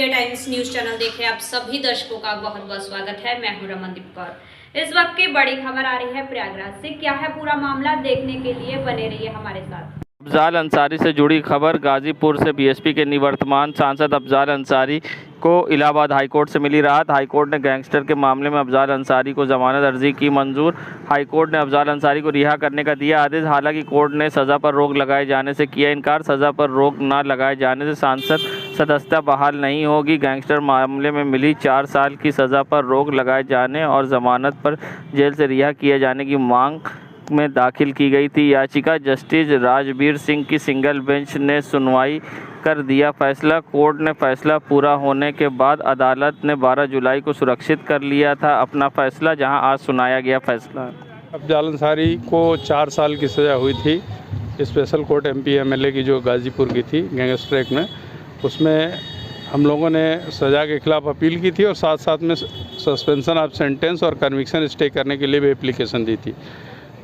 India times news channel देखे आप सभी दर्शकों का बहुत बहुत स्वागत है। मैं हूं रमनदीप कौर। इस वक्त की बड़ी खबर आ रही है प्रयागराज से। क्या है पूरा मामला, देखने के लिए बने रहिए हमारे साथ। अफजाल अंसारी से जुड़ी खबर। गाजीपुर से बीएसपी के निवर्तमान सांसद अफजाल अंसारी को इलाहाबाद हाईकोर्ट से मिली राहत। हाईकोर्ट ने गैंगस्टर के मामले में अफजाल अंसारी को जमानत अर्जी की मंजूर। हाईकोर्ट ने अफजाल अंसारी को रिहा करने का दिया आदेश। हालांकि कोर्ट ने सज़ा पर रोक लगाए जाने से किया इनकार। सज़ा पर रोक न लगाए जाने से सांसद सदस्यता बहाल नहीं होगी। गैंगस्टर मामले में मिली 4 साल की सज़ा पर रोक लगाए जाने और जमानत पर जेल से रिहा किए जाने की मांग में दाखिल की गई थी याचिका। जस्टिस राजवीर सिंह की सिंगल बेंच ने सुनवाई कर दिया फैसला। कोर्ट ने फैसला पूरा होने के बाद अदालत ने 12 जुलाई को सुरक्षित कर लिया था अपना फैसला, जहां आज सुनाया गया फैसला। अफजाल अंसारी को 4 साल की सज़ा हुई थी स्पेशल कोर्ट एमपी एमएलए की, जो गाजीपुर की थी गैंगस्टर एक्ट में। उसमें हम लोगों ने सज़ा के खिलाफ अपील की थी और साथ साथ में सस्पेंशन ऑफ सेंटेंस और कन्विक्शन स्टे करने के लिए भी एप्लीकेशन दी थी।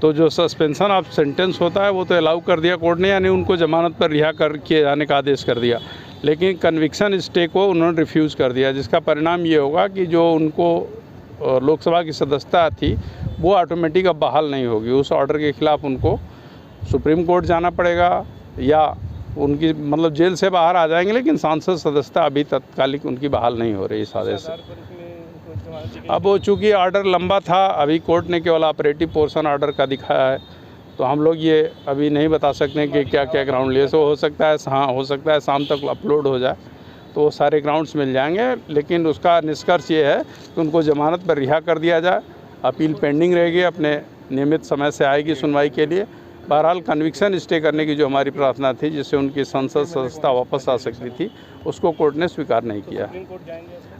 तो जो सस्पेंशन ऑफ सेंटेंस होता है वो तो अलाउ कर दिया कोर्ट ने, यानी उनको जमानत पर रिहा कर किए जाने का आदेश कर दिया। लेकिन कन्विक्शन स्टे को उन्होंने रिफ्यूज़ कर दिया, जिसका परिणाम ये होगा कि जो उनको लोकसभा की सदस्यता थी वो ऑटोमेटिक अब बहाल नहीं होगी। उस ऑर्डर के खिलाफ उनको सुप्रीम कोर्ट जाना पड़ेगा या उनकी मतलब जेल से बाहर आ जाएंगे, लेकिन सांसद सदस्यता अभी तत्कालिक उनकी बहाल नहीं हो रही इस आदेश से। अब वो चूँकि ऑर्डर लंबा था, अभी कोर्ट ने केवल ऑपरेटिव पोर्शन ऑर्डर का दिखाया है, तो हम लोग ये अभी नहीं बता सकते कि क्या क्या ग्राउंड लिए। सो हो सकता है हो सकता है शाम तक अपलोड हो जाए तो वो सारे ग्राउंड्स मिल जाएंगे। लेकिन उसका निष्कर्ष ये है कि उनको जमानत पर रिहा कर दिया जाए। अपील पेंडिंग रहेगी, अपने नियमित समय से आएगी सुनवाई के लिए। बहरहाल कन्विक्शन स्टे करने की जो हमारी प्रार्थना थी, जिससे उनकी संसद सदस्यता वापस आ सकती थी, उसको कोर्ट ने स्वीकार नहीं किया।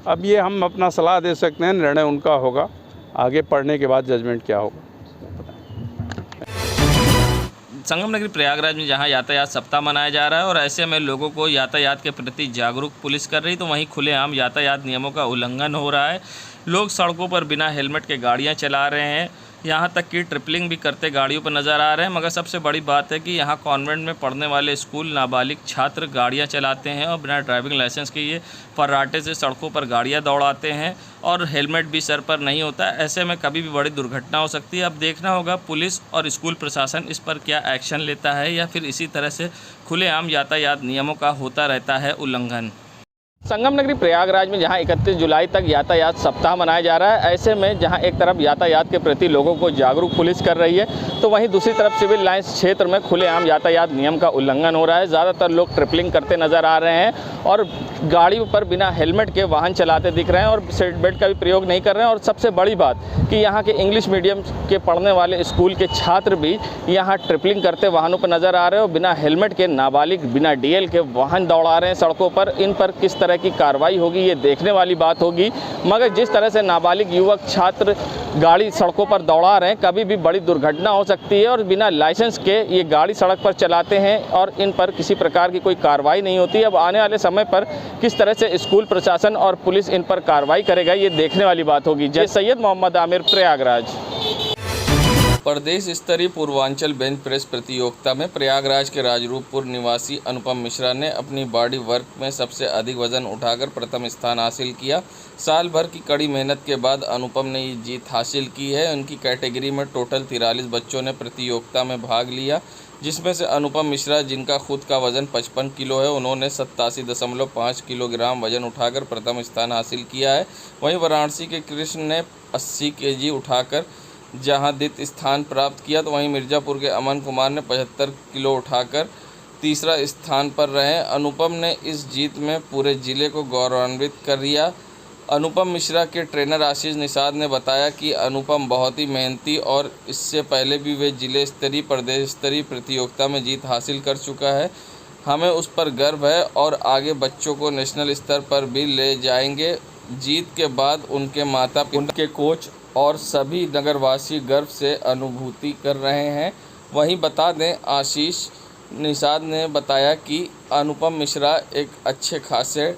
अब ये हम अपना सलाह दे सकते हैं, निर्णय उनका होगा, आगे पढ़ने के बाद जजमेंट क्या होगा। संगम नगरी प्रयागराज में जहां यातायात सप्ताह मनाया जा रहा है और ऐसे में लोगों को यातायात के प्रति जागरूक पुलिस कर रही, तो वहीं खुलेआम यातायात नियमों का उल्लंघन हो रहा है। लोग सड़कों पर बिना हेलमेट के गाड़ियां चला रहे हैं, यहाँ तक कि ट्रिपलिंग भी करते गाड़ियों पर नज़र आ रहे हैं। मगर सबसे बड़ी बात है कि यहाँ कॉन्वेंट में पढ़ने वाले स्कूल नाबालिग छात्र गाड़ियाँ चलाते हैं और बिना ड्राइविंग लाइसेंस के ये फर्राटे से सड़कों पर गाड़ियाँ दौड़ाते हैं और हेलमेट भी सर पर नहीं होता। ऐसे में कभी भी बड़ी दुर्घटना हो सकती है। अब देखना होगा पुलिस और स्कूल प्रशासन इस पर क्या एक्शन लेता है या फिर इसी तरह से खुलेआम यातायात नियमों का होता रहता है उल्लंघन। संगम नगरी प्रयागराज में जहां 31 जुलाई तक यातायात सप्ताह मनाया जा रहा है, ऐसे में जहां एक तरफ यातायात के प्रति लोगों को जागरूक पुलिस कर रही है, तो वहीं दूसरी तरफ सिविल लाइंस क्षेत्र में खुलेआम यातायात नियम का उल्लंघन हो रहा है। ज़्यादातर लोग ट्रिपलिंग करते नज़र आ रहे हैं और गाड़ियों पर बिना हेलमेट के वाहन चलाते दिख रहे हैं और सीट बेल्ट का भी प्रयोग नहीं कर रहे हैं। और सबसे बड़ी बात कि यहाँ के इंग्लिश मीडियम के पढ़ने वाले स्कूल के छात्र भी यहाँ ट्रिपलिंग करते वाहनों पर नज़र आ रहे हैं और बिना हेलमेट के नाबालिग बिना डीएल के वाहन दौड़ा रहे हैं सड़कों पर। इन पर किस तरह की कार्रवाई होगी ये देखने वाली बात होगी। मगर जिस तरह से नाबालिग युवक छात्र गाड़ी सड़कों पर दौड़ा रहे हैं, कभी भी बड़ी दुर्घटना हो सकती है और बिना लाइसेंस के ये गाड़ी सड़क पर चलाते हैं और इन पर किसी प्रकार की कोई कार्रवाई नहीं होती। अब आने वाले समय पर किस तरह से स्कूल प्रशासन और पुलिस इन पर कार्रवाई करेगा ये देखने वाली बात होगी। जय सैयद मोहम्मद आमिर, प्रयागराज। प्रदेश स्तरीय पूर्वांचल बेंच प्रेस प्रतियोगिता में प्रयागराज के राजरूपपुर निवासी अनुपम मिश्रा ने अपनी बॉडी वर्क में सबसे अधिक वजन उठाकर प्रथम स्थान हासिल किया। साल भर की कड़ी मेहनत के बाद अनुपम ने ये जीत हासिल की है। उनकी कैटेगरी में टोटल 43 बच्चों ने प्रतियोगिता में भाग लिया, जिसमें से अनुपम मिश्रा, जिनका खुद का वजन 55 किलो है, उन्होंने 87.5 किलोग्राम वजन उठाकर प्रथम स्थान हासिल किया है। वहीं वाराणसी के कृष्ण ने 80 केजी उठाकर जहां द्वितीय स्थान प्राप्त किया, तो वहीं मिर्ज़ापुर के अमन कुमार ने 75 किलो उठाकर तीसरा स्थान पर रहे। अनुपम ने इस जीत में पूरे ज़िले को गौरवान्वित कर दिया। अनुपम मिश्रा के ट्रेनर आशीष निषाद ने बताया कि अनुपम बहुत ही मेहनती और इससे पहले भी वे जिले स्तरीय प्रदेश स्तरीय प्रतियोगिता में जीत हासिल कर चुका है। हमें उस पर गर्व है और आगे बच्चों को नेशनल स्तर पर भी ले जाएंगे। जीत के बाद उनके माता पिता, उनके कोच और सभी नगरवासी गर्व से अनुभूति कर रहे हैं। वहीं बता दें, आशीष निषाद ने बताया कि अनुपम मिश्रा एक अच्छे खासे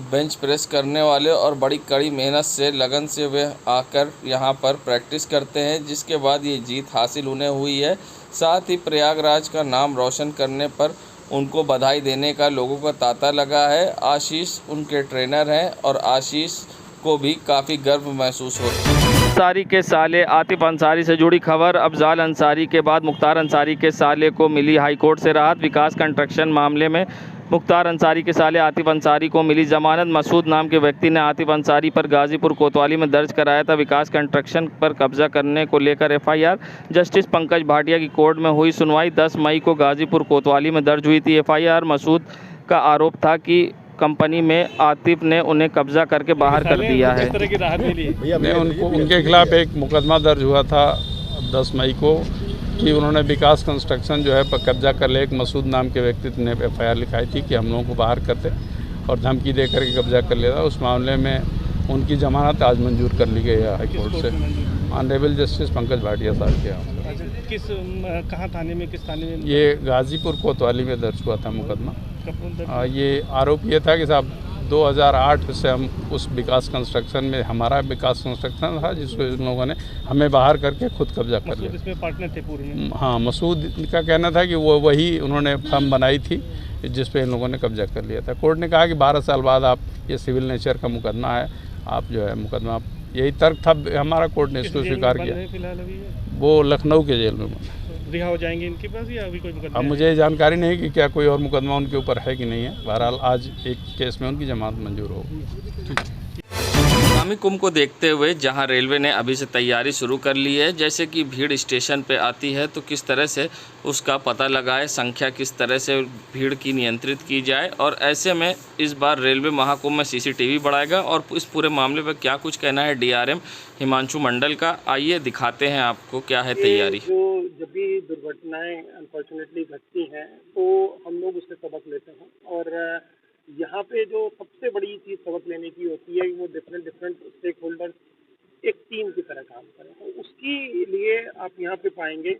बेंच प्रेस करने वाले और बड़ी कड़ी मेहनत से लगन से वे आकर यहां पर प्रैक्टिस करते हैं, जिसके बाद ये जीत हासिल उन्हें हुई है। साथ ही प्रयागराज का नाम रोशन करने पर उनको बधाई देने का लोगों का तांता लगा है। आशीष उनके ट्रेनर हैं और आशीष को भी काफ़ी गर्व महसूस होता है। अंसारी के साले आतिफ अंसारी से जुड़ी खबर। अफजाल अंसारी के बाद मुख्तार अंसारी के साले को मिली हाईकोर्ट से राहत। विकास कंस्ट्रक्शन मामले में मुख्तार अंसारी के साले आतिफ अंसारी को मिली जमानत। मसूद नाम के व्यक्ति ने आतिफ अंसारी पर गाजीपुर कोतवाली में दर्ज कराया था विकास कंस्ट्रक्शन पर कब्जा करने को लेकर एफआईआर। जस्टिस पंकज भाटिया की कोर्ट में हुई सुनवाई। 10 मई को गाजीपुर कोतवाली में दर्ज हुई थी एफआईआर। मसूद का आरोप था कि कंपनी में आतिफ ने उन्हें कब्जा करके बाहर कर दिया है। उनके खिलाफ एक मुकदमा दर्ज हुआ था 10 मई को कि उन्होंने विकास कंस्ट्रक्शन जो है पर कब्जा कर ले। एक मसूद नाम के व्यक्ति ने एफआईआर लिखाई थी कि हम लोगों को बाहर करते और धमकी दे करके कब्जा कर लिया था। उस मामले में उनकी जमानत आज मंजूर कर ली गई है हाईकोर्ट से, ऑनरेबल जस्टिस पंकज भाटिया साहब के यहाँ। कहाँ थाने में, किस थाने में? ये गाजीपुर कोतवाली में दर्ज हुआ था मुकदमा। ये आरोप ये था कि साहब 2008 से हम उस विकास कंस्ट्रक्शन में, हमारा विकास कंस्ट्रक्शन था जिसको इन लोगों ने हमें बाहर करके खुद कब्जा कर लिया। इसमें पार्टनर थे पूरे में? हाँ, मसूद का कहना था कि वो वही उन्होंने फर्म बनाई थी जिस पे इन लोगों ने कब्जा कर लिया था। कोर्ट ने कहा कि 12 साल बाद आप, ये सिविल नेचर का मुकदमा है, आप जो है मुकदमा, यही तर्क था हमारा, कोर्ट ने इसको स्वीकार किया। फिलहाल अभी वो लखनऊ के जेल में रिहा हो जाएंगे इनके पास या अभी कोई मुकदमा? अब मुझे जानकारी नहीं कि क्या कोई और मुकदमा उनके ऊपर है कि नहीं है। बहरहाल आज एक केस में उनकी जमानत मंजूर होगी। आगामी कुंभ को देखते हुए जहां रेलवे ने अभी से तैयारी शुरू कर ली है, जैसे कि भीड़ स्टेशन पे आती है तो किस तरह से उसका पता लगाए, संख्या किस तरह से भीड़ की नियंत्रित की जाए, और ऐसे में इस बार रेलवे महाकुंभ में सीसीटीवी बढ़ाएगा। और इस पूरे मामले पर क्या कुछ कहना है डीआरएम हिमांशु मंडल का, आइए दिखाते हैं आपको क्या है तैयारी। जो जब भी दुर्घटनाएं अनफॉर्चुनेटली घटती हैं तो हम लोग उससे सबक लेते हैं, और यहाँ पे जो सबसे बड़ी चीज़ सबक लेने की होती है वो डिफरेंट स्टेक होल्डर्स एक टीम की तरह काम करें। तो उसके लिए आप यहाँ पे पाएंगे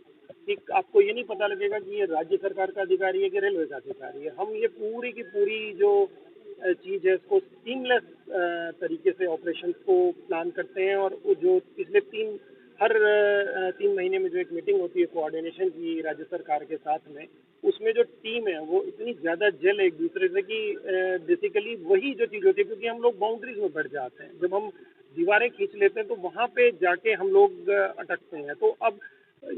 कि आपको ये नहीं पता लगेगा कि ये राज्य सरकार का अधिकारी है कि रेलवे का अधिकारी है। हम ये पूरी की पूरी जो चीज़ है इसको सीमलेस तरीके से ऑपरेशन को प्लान करते हैं। और जो पिछले हर 3 महीने में जो एक मीटिंग होती है कोऑर्डिनेशन की राज्य सरकार के साथ में, उसमें जो टीम है वो इतनी ज़्यादा जल एक दूसरे से कि बेसिकली वही जो चीज़ होती है, क्योंकि हम लोग बाउंड्रीज में बढ़ जाते हैं। जब हम दीवारें खींच लेते हैं तो वहाँ पे जाके हम लोग अटकते हैं। तो अब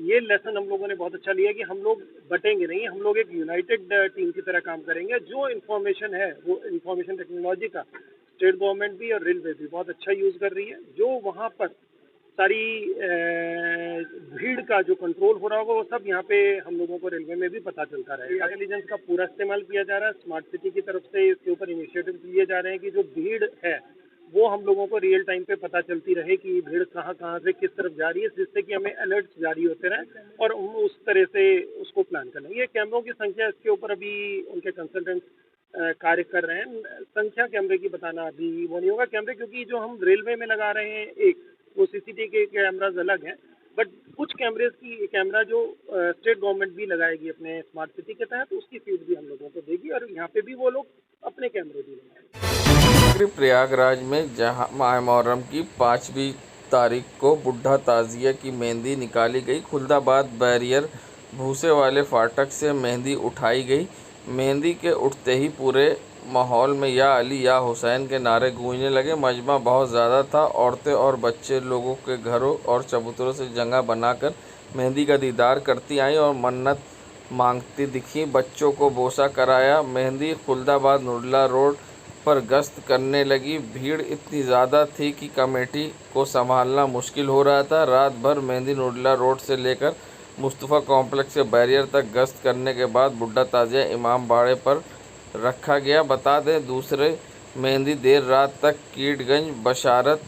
ये लेसन हम लोगों ने बहुत अच्छा लिया कि हम लोग बटेंगे नहीं, हम लोग एक यूनाइटेड टीम की तरह काम करेंगे। जो इन्फॉर्मेशन है वो इन्फॉर्मेशन टेक्नोलॉजी का स्टेट गवर्नमेंट भी और रेलवे भी बहुत अच्छा यूज़ कर रही है। जो वहाँ पर सारी भीड़ का जो कंट्रोल हो रहा होगा वो सब यहाँ पे हम लोगों को रेलवे में भी पता चलता रहेगा। इंटेलिजेंस का पूरा इस्तेमाल किया जा रहा है। स्मार्ट सिटी की तरफ से इसके ऊपर इनिशिएटिव लिए जा रहे हैं कि जो भीड़ है वो हम लोगों को रियल टाइम पे पता चलती रहे कि भीड़ कहाँ से किस तरफ जा रही है, जिससे कि हमें अलर्ट्स जारी होते रहें और हम उस तरह से उसको प्लान कर लें। ये कैमरों की संख्या, इसके ऊपर अभी उनके कंसल्टेंट्स कार्य कर रहे हैं। संख्या कैमरे की बताना अभी वो नहीं होगा। कैमरे क्योंकि जो हम रेलवे में लगा रहे हैं एक वो सीसीटीवी के कैमराज अलग हैं, बट कुछ कैमरा जो स्टेट गवर्नमेंट भी लगाएगी अपने स्मार्ट सिटी के तहत, उसकी फीड भी हम लोगों को देगी और यहाँ पे भी वो लोग अपने कैमरे भी लगाएंगे। प्रयागराज में जहां माह मुहर्रम की 5वीं तारीख को बुढ़ा ताजिया की मेहंदी निकाली गई। खुलदाबाद बैरियर भूसे वाले फाटक से मेहंदी उठाई गई। मेहंदी के उठते ही पूरे माहौल में या अली या हुसैन के नारे गूंजने लगे। मजमा बहुत ज़्यादा था। औरतें और बच्चे लोगों के घरों और चबूतरों से जगह बनाकर मेहंदी का दीदार करती आईं और मन्नत मांगती दिखी। बच्चों को बोसा कराया। मेहंदी खुलदाबाद नूडला रोड पर गश्त करने लगी। भीड़ इतनी ज़्यादा थी कि कमेटी को संभालना मुश्किल हो रहा था। रात भर मेहंदी नूडला रोड से लेकर मुस्तफ़ा कॉम्प्लेक्स के बैरियर तक गश्त करने के बाद बुढ़ा ताजिया इमाम बाड़े पर रखा गया। बता दें दूसरे मेहंदी देर रात तक कीटगंज बशारत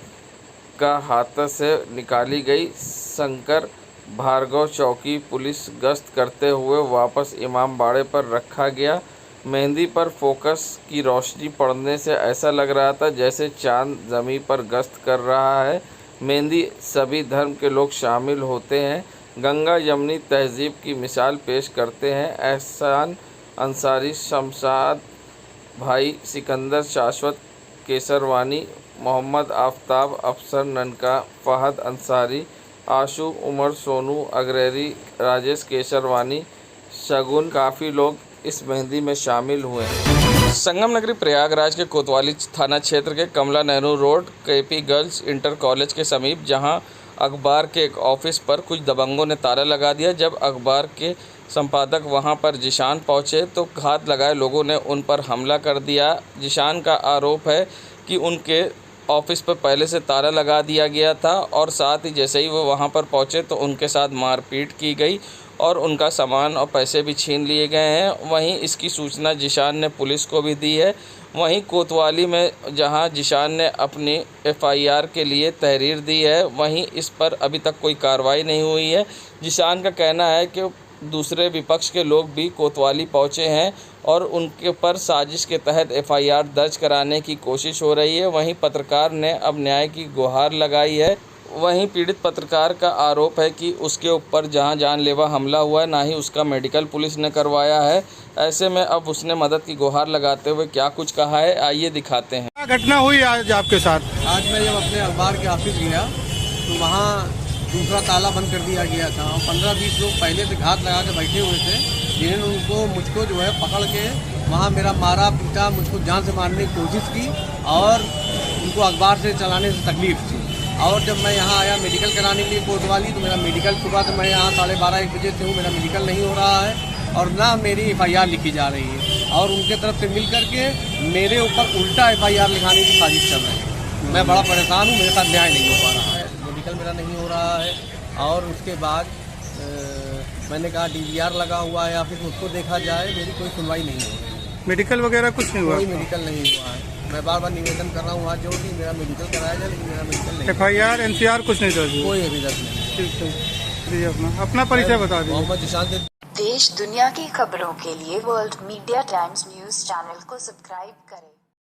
का हाथस से निकाली गई। शंकर भार्गव चौकी पुलिस गश्त करते हुए वापस इमाम बाड़े पर रखा गया। मेहंदी पर फोकस की रोशनी पड़ने से ऐसा लग रहा था जैसे चांद ज़मीन पर गश्त कर रहा है। मेहंदी सभी धर्म के लोग शामिल होते हैं। गंगा यमुनी तहजीब की मिसाल पेश करते हैं। एहसान अंसारी, शमशाद भाई, सिकंदर शाश्वत केसरवानी, मोहम्मद आफ्ताब, अफसर ननका, फ़हद अंसारी, आशू उमर, सोनू अग्रेरी, राजेश केसरवानी, शगुन, काफ़ी लोग इस मेहंदी में शामिल हुए। संगम नगरी प्रयागराज के कोतवाली थाना क्षेत्र के Kamla Nehru road KP girls inter college के समीप, जहां अखबार के एक ऑफिस पर कुछ दबंगों ने ताला लगा दिया। जब अखबार के संपादक वहां पर जिशान पहुंचे तो घात लगाए लोगों ने उन पर हमला कर दिया। जिशान का आरोप है कि उनके ऑफिस पर पहले से ताला लगा दिया गया था और साथ ही जैसे ही वो वहां पर पहुंचे तो उनके साथ मारपीट की गई और उनका सामान और पैसे भी छीन लिए गए हैं। वहीं इसकी सूचना जिशान ने पुलिस को भी दी है। वहीं कोतवाली में जहां जिशान ने अपनी एफआईआर के लिए तहरीर दी है, वहीं इस पर अभी तक कोई कार्रवाई नहीं हुई है। जिशान का कहना है कि दूसरे विपक्ष के लोग भी कोतवाली पहुंचे हैं और उनके ऊपर साजिश के तहत एफआईआर दर्ज कराने की कोशिश हो रही है। वहीं पत्रकार ने अब न्याय की गुहार लगाई है। वहीं पीड़ित पत्रकार का आरोप है कि उसके ऊपर जहां जानलेवा हमला हुआ है, ना ही उसका मेडिकल पुलिस ने करवाया है। ऐसे में अब उसने मदद की गुहार लगाते हुए क्या कुछ कहा है, आइए दिखाते हैं। क्या घटना हुई आज आपके साथ? आज मैं जब अपने अखबार के ऑफिस गया तो वहाँ दूसरा ताला बंद कर दिया गया था और 15-20 लोग पहले से घात लगा के बैठे हुए थे, जिन्होंने मुझको जो है पकड़ के वहाँ मेरा मारा पीटा, मुझको जान से मारने की कोशिश की और उनको अखबार से चलाने से तकलीफ थी। और जब मैं यहाँ आया मेडिकल कराने के लिए कोतवाली, तो मेरा मेडिकल सुबह से मैं यहाँ 12:30-1 बजे से हूँ, मेरा मेडिकल नहीं हो रहा है और ना मेरी एफआईआर लिखी जा रही है और उनके तरफ से मिल करके मेरे ऊपर उल्टा एफआईआर लिखाने की साजिश चल रही है। मैं बड़ा परेशान हूँ, मेरे साथ न्याय नहीं हो पा रहा है, मेडिकल मेरा नहीं हो रहा है और उसके बाद मैंने कहा डीवीआर लगा हुआ है या फिर उसको देखा जाए, मेरी कोई सुनवाई नहीं हो रही। मेडिकल वगैरह कुछ नहीं हुआ? कोई मेडिकल नहीं हुआ है। मैं बार बार निवेदन कर रहा हूँ आज जो कि मेरा मेडिकल कराया जाए, लेकिन मेरा मेडिकल नहीं। एफआईआर एनसीआर कुछ नहीं दर्ज हुआ? कोई अभी दर्ज नहीं। ठीक है, अपना परिचय बता दीजिए। मोहम्मद जिशान से। देश दुनिया की खबरों के लिए world media times news channel को सब्सक्राइब करें।